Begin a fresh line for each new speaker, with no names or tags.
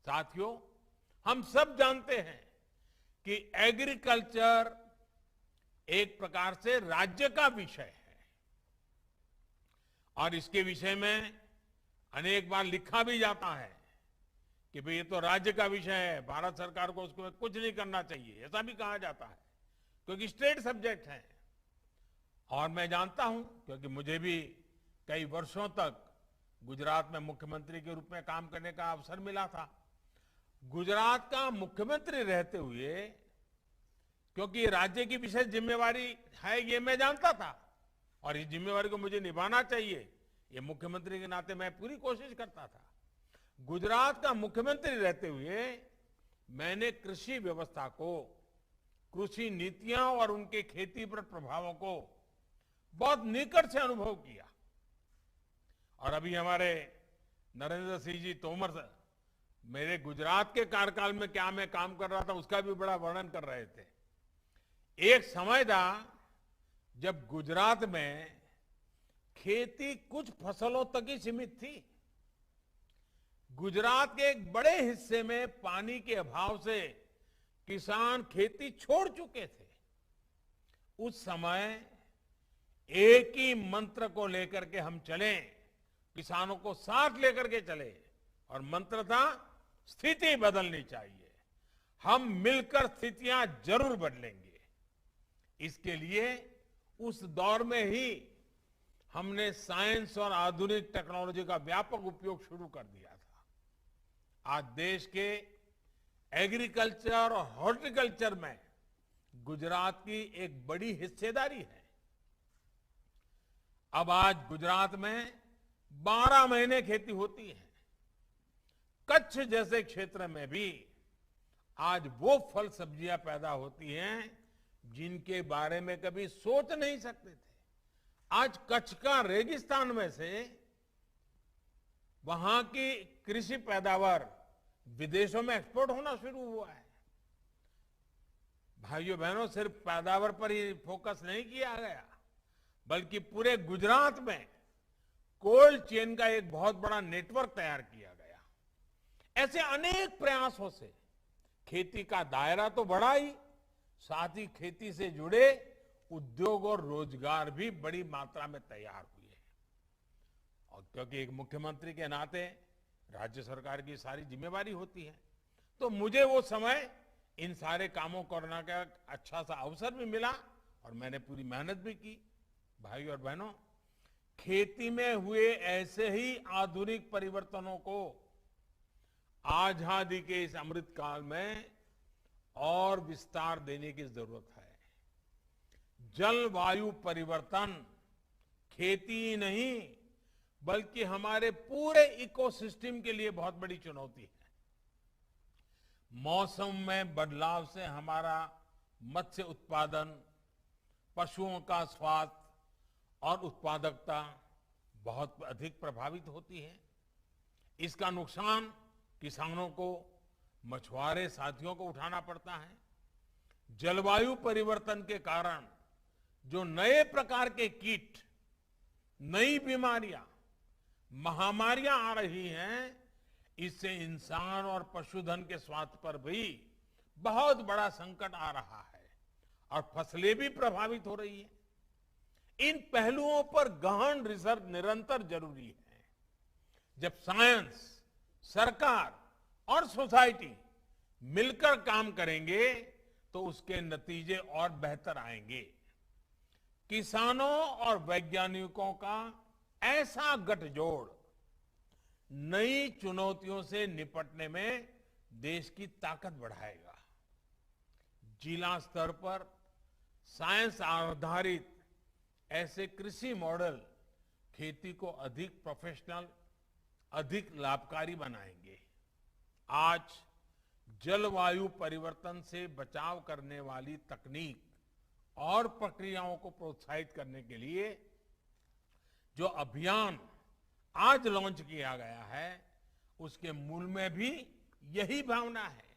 साथियों, हम सब जानते हैं कि एग्रीकल्चर एक प्रकार से राज्य का विषय है और इसके विषय में अनेक बार लिखा भी जाता है कि भाई ये तो राज्य का विषय है, भारत सरकार को उसको कुछ नहीं करना चाहिए, ऐसा भी कहा जाता है क्योंकि स्टेट सब्जेक्ट है। और मैं जानता हूं क्योंकि मुझे भी कई वर्षों तक गुजरात में मुख्यमंत्री के रूप में काम करने का अवसर मिला था। गुजरात का मुख्यमंत्री रहते हुए, क्योंकि राज्य की विशेष जिम्मेवारी है ये मैं जानता था और इस जिम्मेवारी को मुझे निभाना चाहिए, ये मुख्यमंत्री के नाते मैं पूरी कोशिश करता था। गुजरात का मुख्यमंत्री रहते हुए मैंने कृषि व्यवस्था को, कृषि नीतियां और उनके खेती पर प्रभावों को बहुत निकट से अनुभव किया। और अभी हमारे नरेंद्र सिंह जी तोमर मेरे गुजरात के कार्यकाल में क्या मैं काम कर रहा था उसका भी बड़ा वर्णन कर रहे थे। एक समय था जब गुजरात में खेती कुछ फसलों तक ही सीमित थी। गुजरात के एक बड़े हिस्से में पानी के अभाव से किसान खेती छोड़ चुके थे। उस समय एक ही मंत्र को लेकर के हम चले, किसानों को साथ लेकर के चले और मंत्र था स्थिति बदलनी चाहिए, हम मिलकर स्थितियां जरूर बदलेंगे। इसके लिए उस दौर में ही हमने साइंस और आधुनिक टेक्नोलॉजी का व्यापक उपयोग शुरू कर दिया था। आज देश के एग्रीकल्चर और हॉर्टिकल्चर में गुजरात की एक बड़ी हिस्सेदारी है। अब आज गुजरात में 12 महीने खेती होती है। कच्छ जैसे क्षेत्र में भी आज वो फल सब्जियां पैदा होती हैं जिनके बारे में कभी सोच नहीं सकते थे। आज कच्छ का रेगिस्तान में से वहां की कृषि पैदावार विदेशों में एक्सपोर्ट होना शुरू हुआ है। भाइयों बहनों, सिर्फ पैदावार पर ही फोकस नहीं किया गया, बल्कि पूरे गुजरात में कोल्ड चेन का एक बहुत बड़ा नेटवर्क तैयार किया गया। ऐसे अनेक प्रयासों से खेती का दायरा तो बढ़ा ही, साथ ही खेती से जुड़े उद्योग और रोजगार भी बड़ी मात्रा में तैयार हुए हैं। और क्योंकि एक मुख्यमंत्री के नाते राज्य सरकार की सारी जिम्मेवारी होती है, तो मुझे वो समय इन सारे कामों करने का अच्छा सा अवसर भी मिला और मैंने पूरी मेहनत भी की। भाइयों और बहनों, खेती में हुए ऐसे ही आधुनिक परिवर्तनों को आजादी के इस अमृत काल में और विस्तार देने की जरूरत है। जलवायु परिवर्तन खेती ही नहीं बल्कि हमारे पूरे इकोसिस्टम के लिए बहुत बड़ी चुनौती है। मौसम में बदलाव से हमारा मत्स्य उत्पादन, पशुओं का स्वास्थ्य और उत्पादकता बहुत अधिक प्रभावित होती है। इसका नुकसान किसानों को, मछुआरे साथियों को उठाना पड़ता है। जलवायु परिवर्तन के कारण जो नए प्रकार के कीट, नई बीमारियां, महामारियां आ रही हैं, इससे इंसान और पशुधन के स्वास्थ्य पर भी बहुत बड़ा संकट आ रहा है और फसलें भी प्रभावित हो रही है। इन पहलुओं पर गहन रिसर्च निरंतर जरूरी है। जब साइंस, सरकार और सोसाइटी मिलकर काम करेंगे तो उसके नतीजे और बेहतर आएंगे। किसानों और वैज्ञानिकों का ऐसा गठजोड़ नई चुनौतियों से निपटने में देश की ताकत बढ़ाएगा। जिला स्तर पर साइंस आधारित ऐसे कृषि मॉडल खेती को अधिक प्रोफेशनल, अधिक लाभकारी बनाएंगे। आज जलवायु परिवर्तन से बचाव करने वाली तकनीक और प्रक्रियाओं को प्रोत्साहित करने के लिए जो अभियान आज लॉन्च किया गया है, उसके मूल में भी यही भावना है।